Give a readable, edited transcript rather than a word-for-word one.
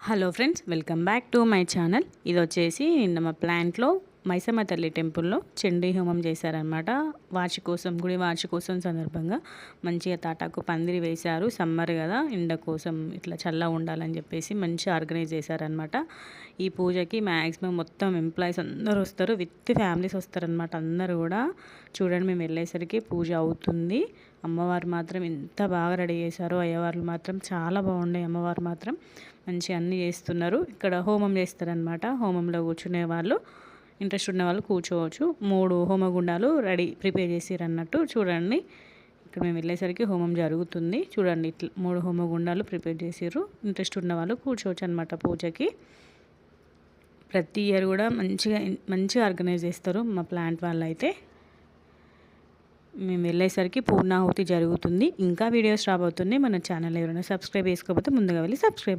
Hello friends, welcome back to my channel. ఇది వచ్చేసి నిన్న మా ప్లాంట్లో మైసమ్మ తల్లి టెంపుల్లో చండీ హోమం చేశారనమాట. గుడి వార్షికోత్సవం సందర్భంగా మంచిగా తాటాకు పందిరి వేశారు. సమ్మర్ కదా, ఎండ కోసం ఇట్లా చల్లగా ఉండాలని చెప్పేసి మంచిగా ఆర్గనైజ్ చేశారనమాట. ఈ పూజకి మ్యాక్సిమం మొత్తం ఎంప్లాయీస్ అందరూ వస్తారు, విత్ ఫ్యామిలీస్ వస్తారనమాట. అందరూ కూడా చూడండి, మేము వెళ్ళేసరికి పూజ అవుతుంది. అమ్మవారు మాత్రం ఎంత బాగా రెడీ చేశారో, అయ్యవార్లు మాత్రం చాలా బాగున్నాయి. అమ్మవారు మాత్రం మంచిగా అన్నీ చేస్తున్నారు. ఇక్కడ హోమం చేస్తారనమాట. హోమంలో కూర్చునే వాళ్ళు, ఇంట్రెస్ట్ ఉన్న వాళ్ళు కూర్చోవచ్చు. 3 హోమగుండాలు ప్రిపేర్ చేసిర్రు అన్నట్టు. చూడండి, ఇక్కడ మేము వెళ్ళేసరికి హోమం జరుగుతుంది. చూడండి, ఇట్లా 3 హోమగుండాలు ప్రిపేర్ చేసిర్రు. ఇంట్రెస్ట్ ఉన్న వాళ్ళు కూర్చోవచ్చు అనమాట పూజకి. ప్రతి ఇయర్ కూడా మంచిగా ఆర్గనైజ్ చేస్తారు మా ప్లాంట్ వాళ్ళు అయితే. మేము వెళ్ళేసరికి పూర్ణాహుతి జరుగుతుంది. ఇంకా వీడియోస్ రాబోతుంది. మన ఛానల్ ఎవరైనా సబ్స్క్రైబ్ చేసుకోకపోతే ముందుగా వెళ్ళి సబ్స్క్రైబ్